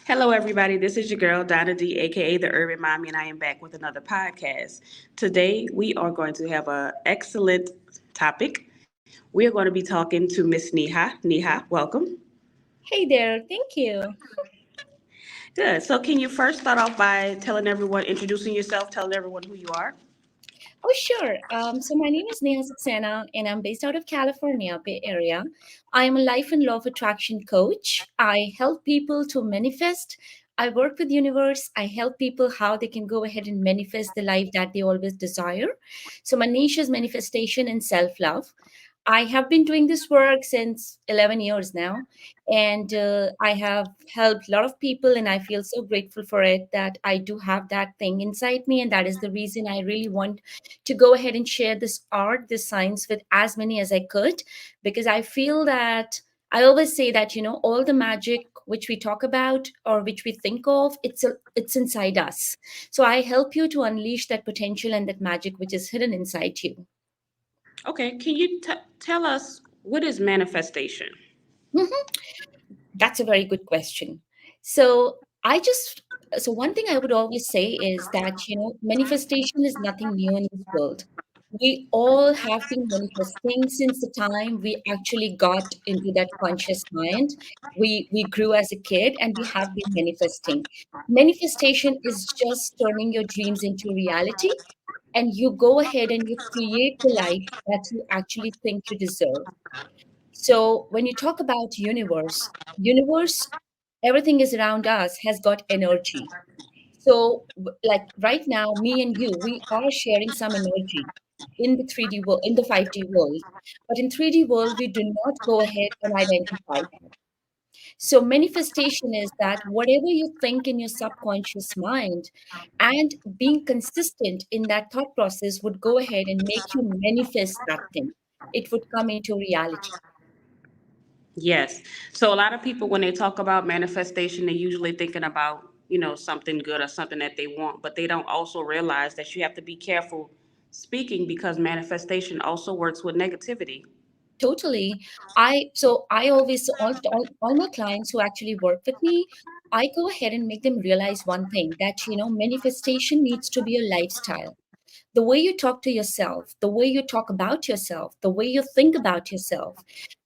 Hello, everybody. This is your girl, Donna D, aka the Urban Mommy, and I am back with another podcast. Today, we are going to have an excellent topic. We are going to be talking to Miss Neha. Neha, welcome. Hey there, thank you. Good. So, can you first start off by telling everyone, introducing yourself, telling everyone who you are? Oh, sure. So my name is Neha Saxena, and I'm based out of California, Bay Area. I am a life and law of attraction coach. I help people to manifest. I work with universe. I help people how they can go ahead and manifest the life that they always desire. So my niche is manifestation and self-love. I have been doing this work since 11 years now, and I have helped a lot of people, and I feel so grateful for it that I do have that thing inside me, and that is the reason I really want to go ahead and share this art, this science with as many as I could, because I feel that I always say that all the magic which we talk about or which we think of, it's inside us. So I help you to unleash that potential and that magic which is hidden inside you. Okay. Can you tell us what is manifestation? Mhm. That's a very good question. So I just so one thing I would always say is that manifestation is nothing new in this world. We all have been manifesting since the time we actually got into that conscious mind. We grew as a kid and we have been manifesting. Manifestation is just turning your dreams into reality, and you go ahead and you create the life that you actually think you deserve. So when you talk about universe, everything is around us has got energy. So like right now, me and you, we are sharing some energy in the 3D world, in the 5D world. But in 3D world, we do not go ahead and identify that. So manifestation is that whatever you think in your subconscious mind and being consistent in that thought process would go ahead and make you manifest that thing. It would come into reality. Yes. So, a lot of people, when they talk about manifestation, they're usually thinking about, something good or something that they want, but they don't also realize that you have to be careful speaking because manifestation also works with negativity. Totally. I always all my clients who actually work with me, I go ahead and make them realize one thing that manifestation needs to be a lifestyle. The way you talk to yourself, the way you talk about yourself, the way you think about yourself,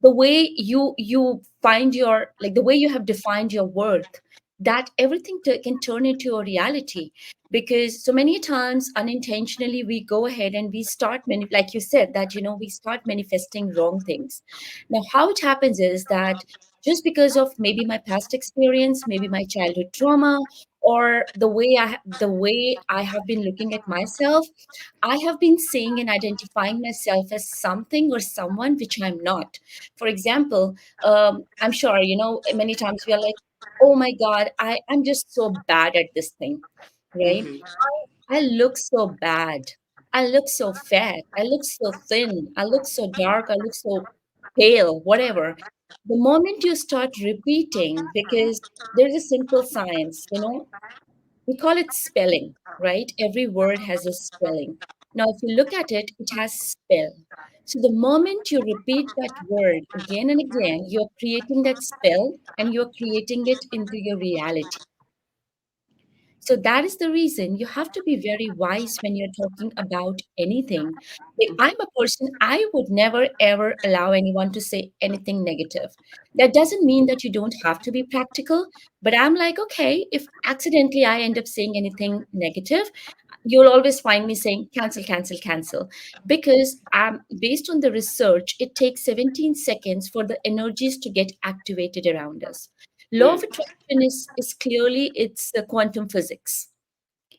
the way you find your like the way you have defined your worth, that everything can turn into a reality. Because so many times unintentionally we go ahead and we start like you said that we start manifesting wrong things. Now how it happens is that just because of maybe my past experience, maybe my childhood trauma, or the way I have been looking at myself, I have been seeing and identifying myself as something or someone which I'm not. For example, I'm sure, many times we are like, oh my God, I'm just so bad at this thing, right? Hmm. I look so bad. I look so fat. I look so thin. I look so dark. I look so pale, whatever. The moment you start repeating, because there's a simple science, we call it spelling, right? Every word has a spelling. Now, if you look at it, it has spell. So the moment you repeat that word again and again, you're creating that spell and you're creating it into your reality. So that is the reason you have to be very wise when you're talking about anything. Like, I'm a person, I would never ever allow anyone to say anything negative. That doesn't mean that you don't have to be practical, but I'm like, okay, if accidentally I end up saying anything negative, you'll always find me saying cancel, cancel, cancel. Because based on the research, it takes 17 seconds for the energies to get activated around us. Law of attraction is clearly it's quantum physics.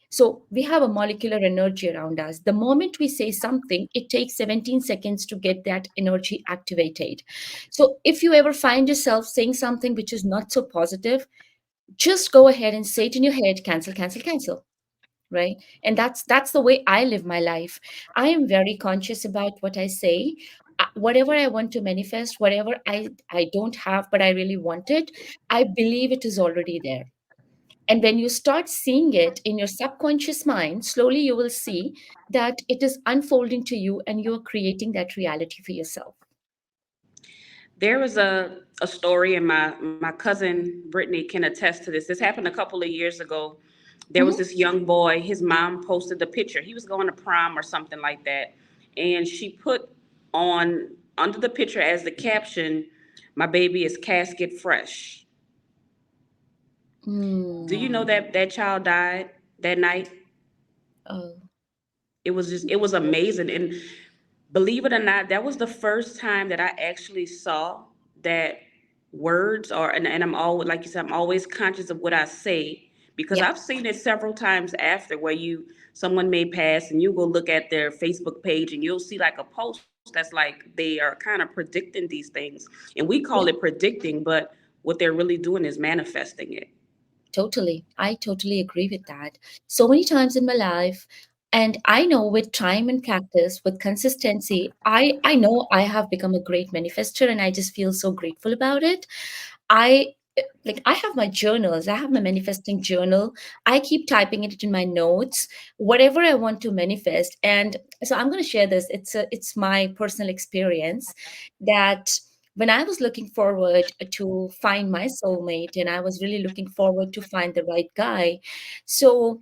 So we have a molecular energy around us. The moment we say something, it takes 17 seconds to get that energy activated. So if you ever find yourself saying something which is not so positive, just go ahead and say it in your head, cancel, cancel, cancel, right? And that's the way I live my life. I am very conscious about what I say. Whatever I want to manifest, whatever I don't have but I really want it, I believe it is already there. And when you start seeing it in your subconscious mind, slowly you will see that it is unfolding to you and you're creating that reality for yourself. There was a story, and my cousin Brittany can attest to this. This happened a couple of years ago. There was Mhm. this young boy. His mom posted the picture. He was going to prom or something like that, and she put on under the picture as the caption, "My baby is casket fresh." Do you know Mm. that that child died that night? Oh, It was amazing. And believe it or not, that was the first time that I actually saw that words are, and I'm always, like you said, I'm always conscious of what I say, because yeah, I've seen it several times after, where someone may pass and you go look at their Facebook page and you'll see like a post that's like they are kind of predicting these things. And we call it yeah. predicting, but what they're really doing is manifesting it. Totally. I totally agree with that. So many times in my life, and I know with time and practice, with consistency, I know I have become a great manifester and I just feel so grateful about it. I like I have my journals. I have my manifesting journal. I keep typing it in my notes, whatever I want to manifest. And so I'm going to share this. It's my personal experience that when I was looking forward to find my soulmate and I was really looking forward to find the right guy. So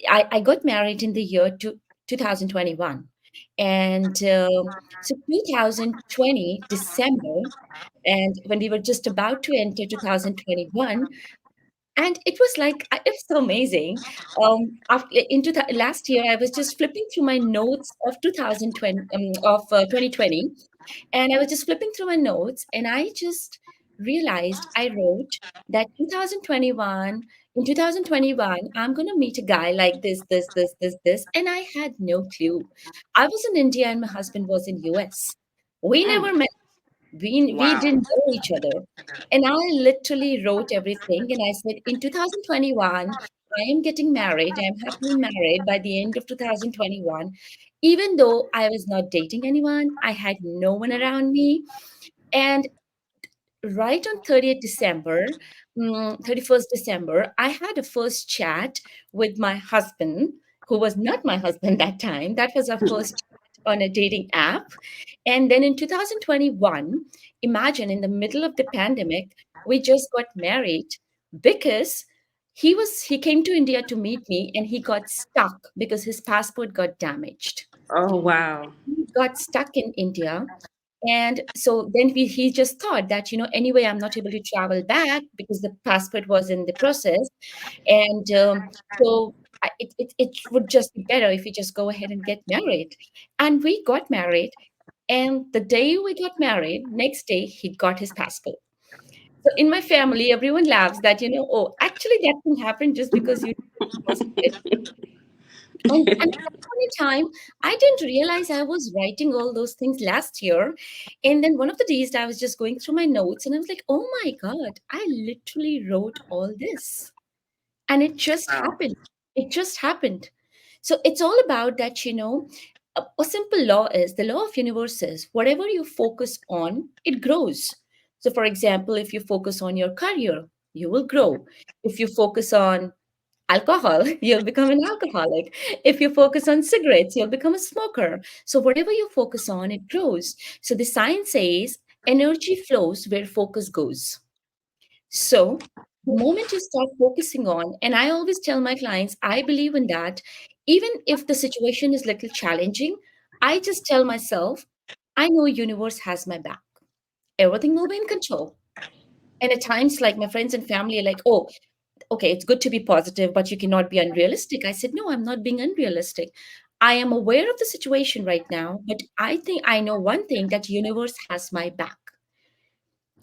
I got married in the year 2021. And so 2020, December, and when we were just about to enter 2021, and it was like it was so amazing. Into last year, I was just flipping through my notes of 2020, of 2020, and I was just flipping through my notes, and I just realized I wrote that 2021, in 2021, I'm going to meet a guy like this, and I had no clue. I was in India and my husband was in US. We never Mm, met. We wow. didn't know each other. And I literally wrote everything and I said, in 2021, I am getting married. I'm happily married by the end of 2021. Even though I was not dating anyone, I had no one around me. And right on 30th December, 31st December, I had a first chat with my husband, who was not my husband that time. That was our first chat on a dating app. And then in 2021, imagine in the middle of the pandemic, we just got married because he came to India to meet me and he got stuck because his passport got damaged. Oh, wow. He got stuck in India, and so then he just thought that, anyway, I'm not able to travel back because the passport was in the process. And so it would just be better if we just go ahead and get married. And we got married. And the day we got married, next day, he got his passport. So in my family, everyone laughs that, oh, actually, that can happen just because you first date. And at that point in time, I didn't realize I was writing all those things last year. And then one of the days I was just going through my notes and I was like, oh my God, I literally wrote all this. And it just Wow. happened. It just happened. So it's all about that, a simple law is the law of universes. Whatever you focus on, it grows. So, for example, if you focus on your career, you will grow. If you focus on alcohol, you'll become an alcoholic. If you focus on cigarettes, you'll become a smoker. So, whatever you focus on, it grows. So, the science says energy flows where focus goes. So, the moment you start focusing on, and I always tell my clients, I believe in that, even if the situation is little challenging, I just tell myself, I know universe has my back. Everything will be in control. And at times, like my friends and family are like, oh, okay, it's good to be positive, but you cannot be unrealistic. I said, no, I'm not being unrealistic. I am aware of the situation right now, but I think I know one thing that universe has my back.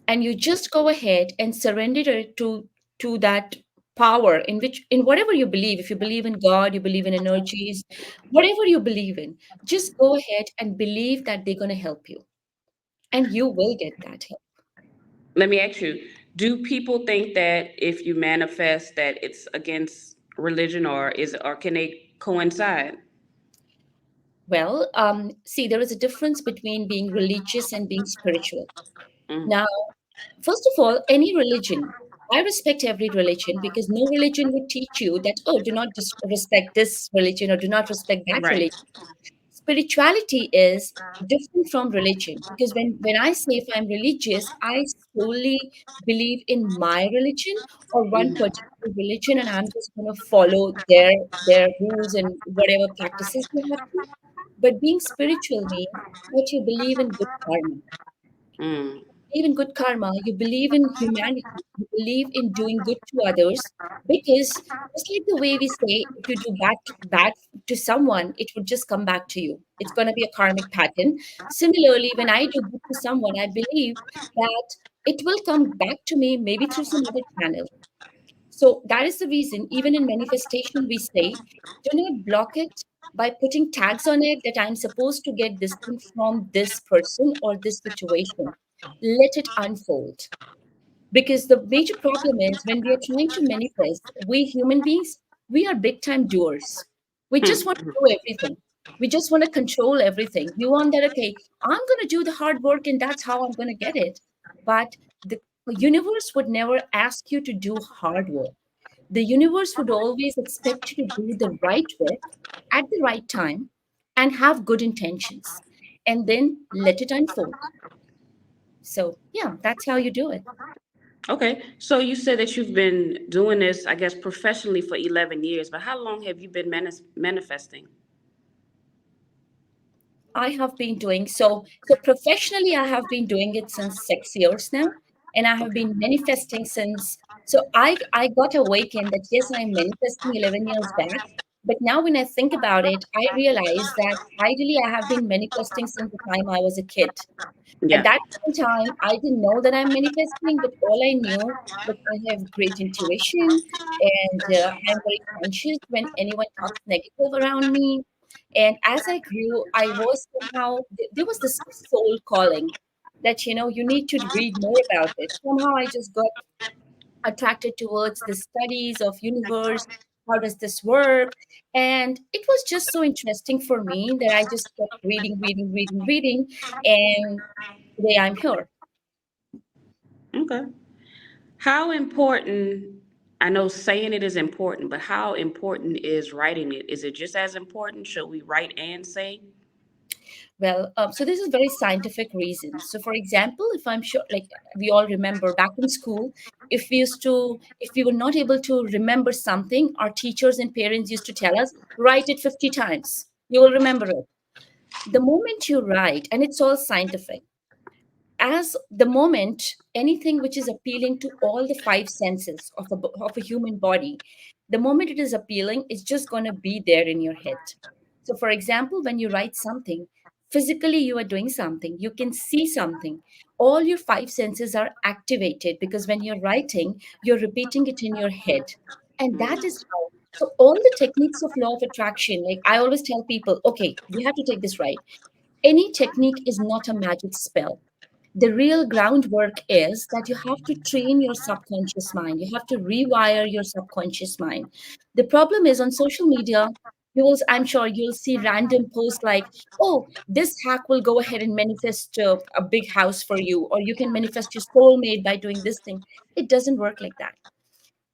And you just go ahead and surrender it to that power in which in whatever you believe. If you believe in God, you believe in energies, whatever you believe in, just go ahead and believe that they're going to help you and you will get that help. Let me ask you, do people think that if you manifest that it's against religion, or can they coincide? Well, see, there is a difference between being religious and being spiritual. Mm, Now, first of all, any religion, I respect every religion because no religion would teach you that, oh, do not respect this religion or do not respect that religion. right. Spirituality is different from religion, because when I say if I'm religious, I solely believe in my religion or one particular religion, and I'm just going to follow their rules and whatever practices they have to. But being spiritual means that you believe in good karma. Mm. Believe in good karma, you believe in humanity, you believe in doing good to others, because just like the way we say, if you do bad to someone, it would just come back to you. It's going to be a karmic pattern. Similarly, when I do good to someone, I believe that it will come back to me, maybe through some other channel. So that is the reason, even in manifestation, we say, do not block it by putting tags on it that I'm supposed to get this thing from this person or this situation. Let it unfold. Because the major problem is when we are trying to manifest, we human beings, we are big time doers. We just want to do everything. We just want to control everything. We want that, okay, I'm going to do the hard work and that's how I'm going to get it. But the universe would never ask you to do hard work. The universe would always expect you to do the right work at the right time and have good intentions and then let it unfold. So, yeah, that's how you do it. Okay, so you said that you've been doing this, I guess, professionally for 11 years, but how long have you been manifesting? I have been doing so professionally. I have been doing it since 6 years now, and I have Okay. been manifesting since. So I got awakened that yes, I'm manifesting 11 years back. But now when I think about it, I realize that ideally I have been manifesting since the time I was a kid. At Yeah. that point in time, I didn't know that I'm manifesting, but all I knew that I have great intuition and I'm very conscious when anyone talks negative around me. And as I grew, I was somehow, there was this soul calling that, you need to read more about it. Somehow I just got attracted towards the studies of universe. How does this work? And it was just so interesting for me that I just kept reading, reading, reading, reading. And today I'm here. Okay. How important, I know saying it is important, but how important is writing it? Is it just as important? Should we write and say? Well, so this is very scientific reason. So, for example, if I'm sure, like we all remember back in school, if we were not able to remember something, our teachers and parents used to tell us, write it 50 times. You will remember it. The moment you write, and it's all scientific, as the moment anything which is appealing to all the five senses of of a human body, the moment it is appealing, it's just going to be there in your head. So for example, when you write something, physically you are doing something, you can see something, all your five senses are activated, because when you're writing, you're repeating it in your head. And that is how, so all the techniques of law of attraction, like I always tell people, okay, we have to take this right. Any technique is not a magic spell. The real groundwork is that you have to train your subconscious mind. You have to rewire your subconscious mind. The problem is on social media, I'm sure you'll see random posts like, oh, this hack will go ahead and manifest a big house for you, or you can manifest your soulmate by doing this thing. It doesn't work like that.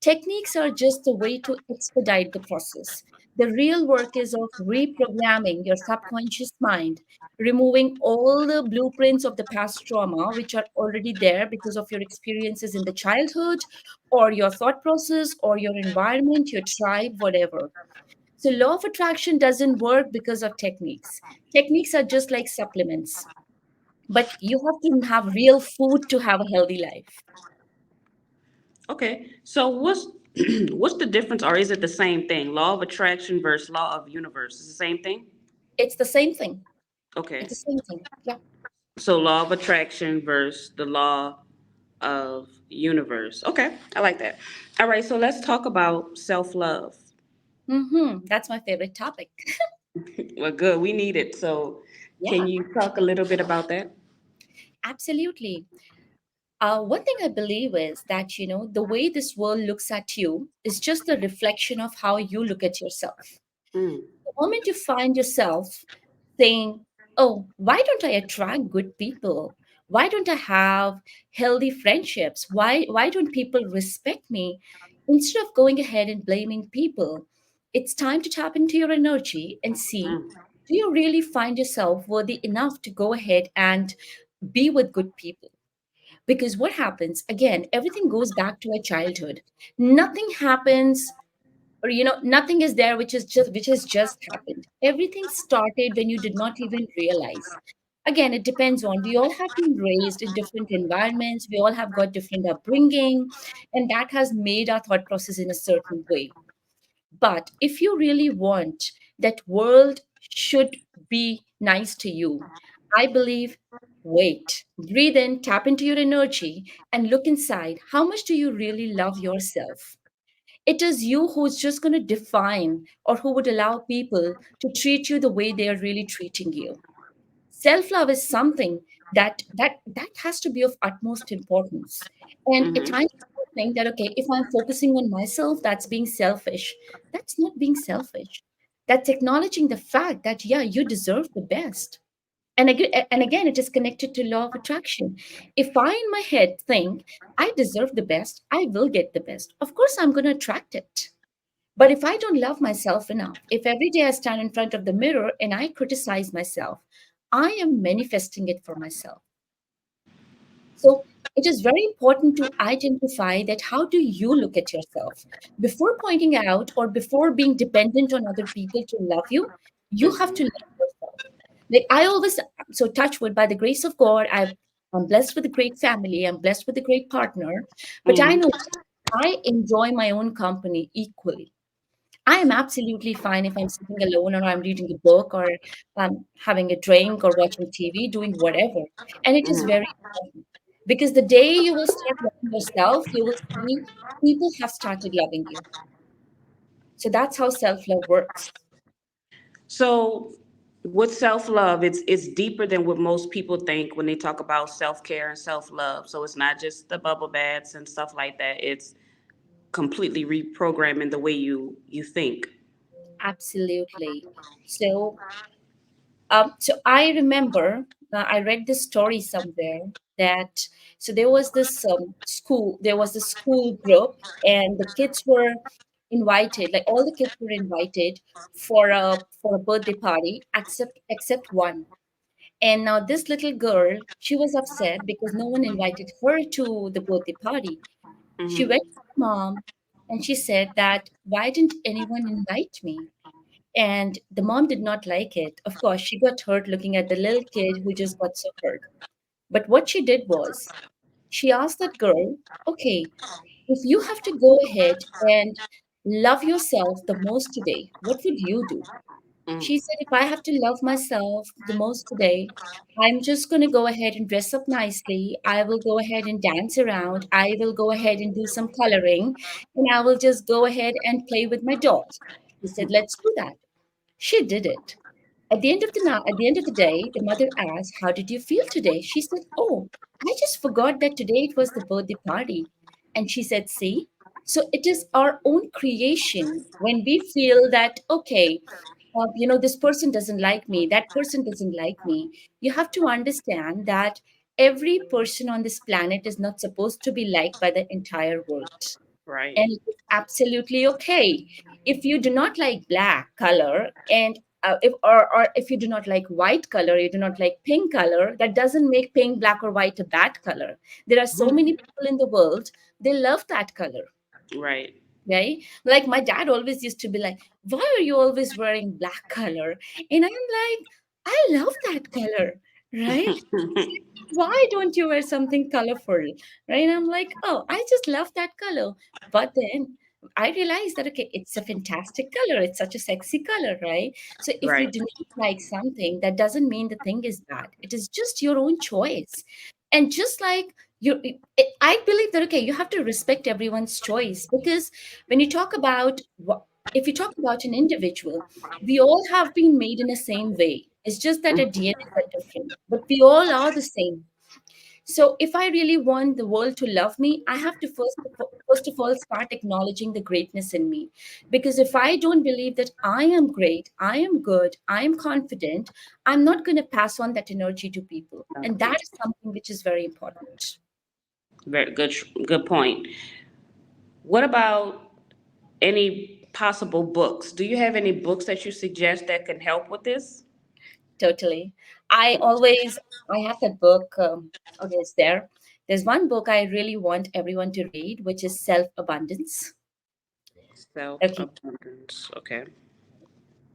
Techniques are just a way to expedite the process. The real work is of reprogramming your subconscious mind, removing all the blueprints of the past trauma, which are already there because of your experiences in the childhood, or your thought process, or your environment, your tribe, whatever. So, law of attraction doesn't work because of techniques. Techniques are just like supplements, but you have to have real food to have a healthy life. Okay. So what's what's the difference, or is it the same thing? Law of attraction versus law of universe. Is the same thing? It's the same thing. It's Okay. the same thing. Yeah. So law of attraction versus the law of universe. Okay, I like that. All right, so let's talk about self-love. That's my favorite topic. Well, good. We need it. So can Yeah, you talk a little bit about that? absolutely. One thing I believe is that, the way this world looks at you is just a reflection of how you look at yourself. Mm, The moment you find yourself saying, oh, why don't I attract good people? Why don't I have healthy friendships? Why don't people respect me? Instead of going ahead and blaming people, it's time to tap into your energy and see, mm, Do you really find yourself worthy enough to go ahead and be with good people? Because what happens, again, everything goes back to our childhood. Nothing happens, or nothing is there which has just happened. Everything started when you did not even realize. Again, it depends on, we all have been raised in different environments, we all have got different upbringing, and that has made our thought process in a certain way. But if you really want that world should be nice to you, I believe, wait, breathe in, tap into your energy, and look inside. How much do you really love yourself? It is you who's just going to define, or who would allow people to treat you the way they are really treating you. Self love is something that has to be of utmost importance. And at Mm-hmm. times people think that, okay, if I'm focusing on myself, that's being selfish. That's not being selfish. That's acknowledging the fact that, yeah, you deserve the best. And again, it is connected to law of attraction. If I in my head think I deserve the best, I will get the best. Of course, I'm going to attract it. But if I don't love myself enough, if every day I stand in front of the mirror and I criticize myself, I am manifesting it for myself. So it is very important to identify that how do you look at yourself? Before pointing out or before being dependent on other people to love you, you have to Mm-hmm. love yourself. Like I always, so touch wood, by the grace of God, I'm blessed with a great family, I'm blessed with a great partner, but I know Mm-hmm. I enjoy my own company equally. I am absolutely fine if I'm sitting alone or I'm reading a book or I'm having a drink or watching TV, doing whatever. And it is very Mm-hmm. important because the day you will start loving yourself, you will see people have started loving you. So that's how self love works. So with self-love, it's deeper than what most people think when they talk about self-care and self-love. So it's not just the bubble baths and stuff like that. It's completely reprogramming the way you think. Absolutely. So so I remember I read this story somewhere that so there was this school group, and the kids were invited, like all the kids were invited for a birthday party except one. And now this little girl, she was upset because no one invited her to the birthday party. She went Mm-hmm. to her mom and she said that, why didn't anyone invite me? And the mom did not like it. Of course, she got hurt looking at the little kid who just got so hurt. But what she did was, she asked that girl, okay, if you have to go ahead and love yourself the most today, what would you do? She Mm-hmm. said, if I have to love myself the most today, I'm just going to go ahead and dress up nicely. I will go ahead and dance around. I will go ahead and do some coloring. And I will just go ahead and play with my dolls. She said, let's do that. She did it. At the end of the day, the mother asked, "How did you feel today?" She said, "Oh, I just forgot that today it was the birthday party." And she said, "See, so it is our own creation when we feel that, okay, this person doesn't like me, that person doesn't like me. You have to understand that every person on this planet is not supposed to be liked by the entire world, Right. and it is absolutely okay. If you do not like black color, and or if you do not like white color, you do not like pink color, that doesn't make pink, black, or white a bad color. There are so many people in the world, they love that color, Right. right? Like my dad always used to be like, why are you always wearing black color? And I'm like, I love that color, right? Why don't you wear something colorful? Right? And I'm like, oh, I just love that color. But then I realized that, okay, it's a fantastic color. It's such a sexy color, right? So if you Right. do not like something, that doesn't mean the thing is bad. It is just your own choice. And just like I believe that, okay, you have to respect everyone's choice, because when you talk about, if you talk about an individual, we all have been made in the same way. It's just that our DNAs are different, but we all are the same. So if I really want the world to love me, I have to first of all start acknowledging the greatness in me. Because if I don't believe that I am great, I am good, I am confident, I'm not going to pass on that energy to people. And that is something which is very important. Very good. Good point. What about any possible books? Do you have any books that you suggest that can help with this? Totally. I always, I have that book. Okay, it's there. There's one book I really want everyone to read, which is Self Abundance. Self Okay, abundance. Okay.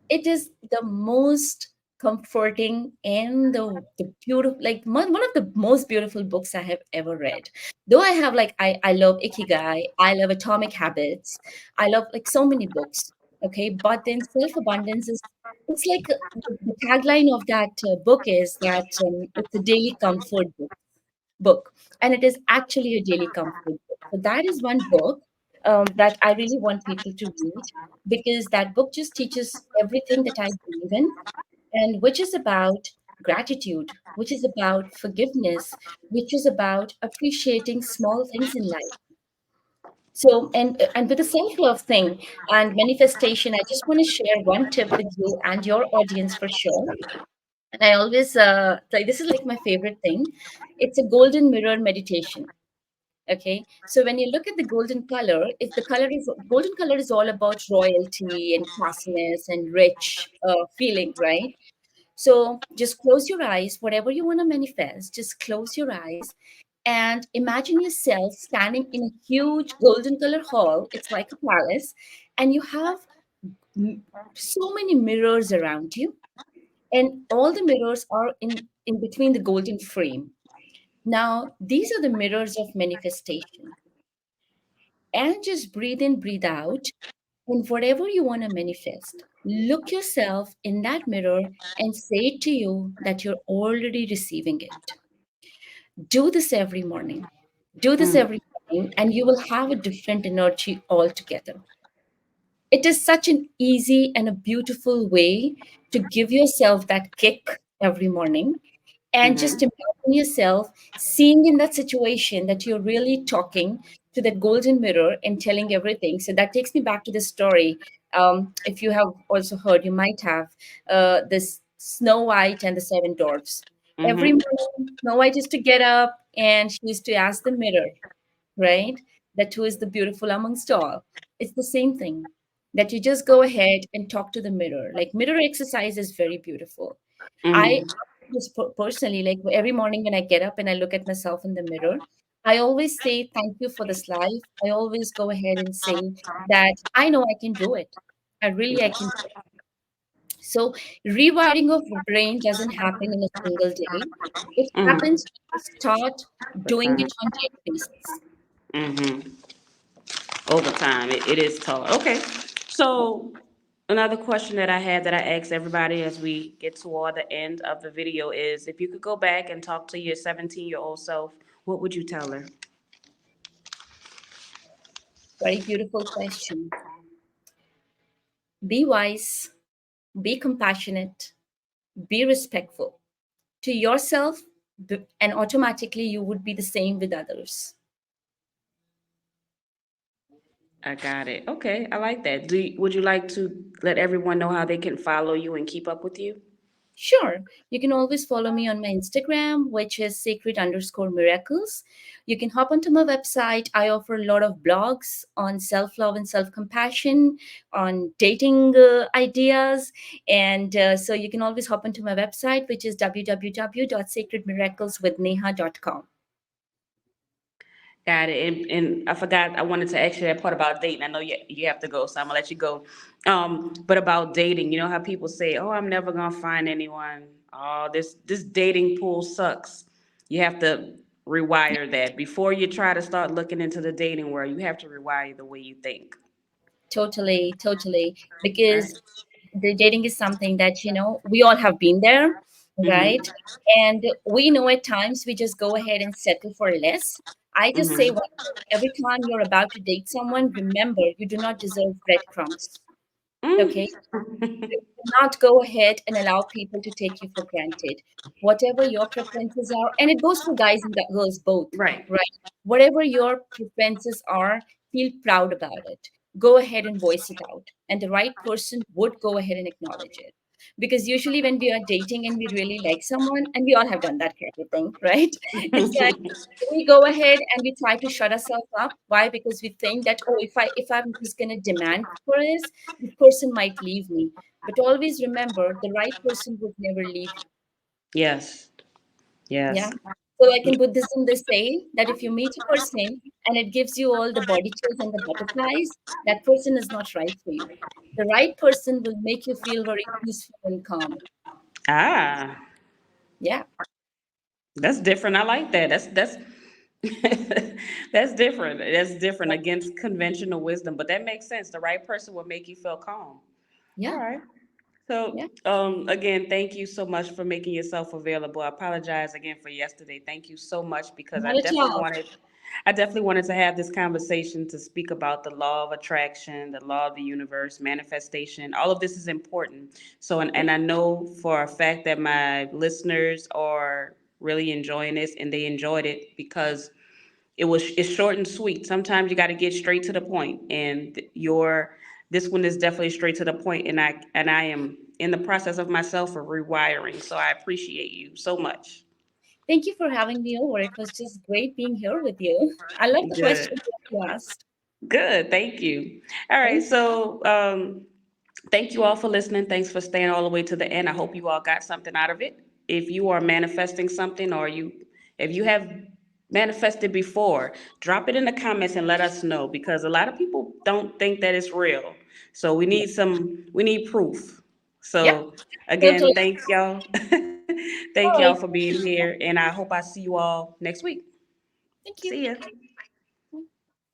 it is the most comforting and the beautiful, like one of the most beautiful books I have ever read. Though I have like, I love Ikigai, I love Atomic Habits, I love like so many books. Okay, but then Self Abundance is, it's like the tagline of that book is that it's a daily comfort book, and it is actually a daily comfort book. So that is one book that I really want people to read, because that book just teaches everything that I believe in, and which is about gratitude, which is about forgiveness, which is about appreciating small things in life. So, and with the self-love thing and manifestation, I just want to share one tip with you and your audience for sure. And I always like, this is like my favorite thing. It's a golden mirror meditation. Okay, so when you look at the golden color, if the color is golden color is all about royalty and classiness and rich feeling, right? So just close your eyes, whatever you want to manifest, just close your eyes and imagine yourself standing in a huge golden color hall. It's like a palace, and you have m- so many mirrors around you, and all the mirrors are in between the golden frame. Now, these are the mirrors of manifestation. And just breathe in, breathe out, and whatever you want to manifest, look yourself in that mirror and say to you that you're already receiving it. Do this every morning. Do this Mm, every morning, and you will have a different energy altogether. It is such an easy and a beautiful way to give yourself that kick every morning, and just mm-hmm. imagine yourself seeing in that situation that you're really talking to that golden mirror and telling everything. So that takes me back to the story. If you have also heard, you might have this Snow White and the Seven Dwarfs. Every Mm-hmm. morning, Snow White used to get up and she used to ask the mirror, right? That who is the beautiful amongst all. It's the same thing, that you just go ahead and talk to the mirror. Like mirror exercise is very beautiful. I Mm-hmm. just personally, like every morning when I get up and I look at myself in the mirror, I always say, thank you for this life. I always go ahead and say that I know I can do it. I can do it. So rewiring of the brain doesn't happen in a single day. It Mm-hmm. happens when you start doing it on daily basis. Mm-hmm. Over time, it is taller. Okay. So another question that I had that I ask everybody as we get toward the end of the video is, if you could go back and talk to your 17-year-old self, what would you tell her? Very beautiful question. Be wise, be compassionate, be respectful to yourself, and automatically you would be the same with others. I got it. Okay, I like that. Would you like to let everyone know how they can follow you and keep up with you? Sure, you can always follow me on my Instagram, which is sacred underscore miracles. You can hop onto my website. I offer a lot of blogs on self love and self compassion, on dating ideas. And so you can always hop onto my website, which is www.sacredmiracleswithneha.com. Got it. And I forgot, I wanted to ask you that part about dating. I know you have to go, so I'm gonna let you go. But about dating, you know how people say, "Oh, I'm never gonna find anyone. Oh, this dating pool sucks." You have to rewire that before you try to start looking into the dating world. You have to rewire the way you think. Totally, totally. All right. Because the dating is something that, we all have been there, right? Mhm. And we know at times we just go ahead and settle for less. I just say Mhm. one thing: every time you're about to date someone, remember you do not deserve breadcrumbs. Okay? Mm. You cannot go ahead and allow people to take you for granted. Whatever your preferences are, and it goes for guys and girls both, Right. right? Whatever your preferences are, feel proud about it. Go ahead and voice it out. And the right person would go ahead and acknowledge it. Because usually when we are dating and we really like someone, and we all have done that kind of thing, right? It's like we go ahead and we try to shut ourselves up. Why? Because we think that, oh, if I'm just going to demand for this person might leave me. But always remember, the right person would never leave you. Yes. Yeah. Yes. So like in Buddhism, they say that if you meet a person and it gives you all the body chills and the butterflies, that person is not right for you. The right person will make you feel very peaceful and calm. Ah, Yeah. that's different. I like that. That's that's different. That's different Yeah. against conventional wisdom, but that makes sense. The right person will make you feel calm. All Yeah. right. So, Yeah. again, thank you so much for making yourself available. I apologize again for yesterday. Thank you so much because Not at all. I definitely wanted to have this conversation to speak about the law of attraction, the law of the universe, manifestation. All of this is important. So, Yeah. and I know for a fact that my listeners are really enjoying this and they enjoyed it because it's short and sweet. Sometimes you got to get straight to the point, and your this one is definitely straight to the point. And I am in the process of myself of rewiring. So I appreciate you so much. Thank you for having me over. It was just great being here with you. I love the Good, questions that you asked. good. Thank you. All right, Thank you. so thank you all for listening. Thanks for staying all the way to the end. I hope you all got something out of it. If you are manifesting something if you have manifested before, drop it in the comments and let us know because a lot of people don't think that it's real. So we need proof. Yep. So again, Totally. thanks y'all. Thank All y'all right. for being here and I hope I see you all next week. Thank you. See ya.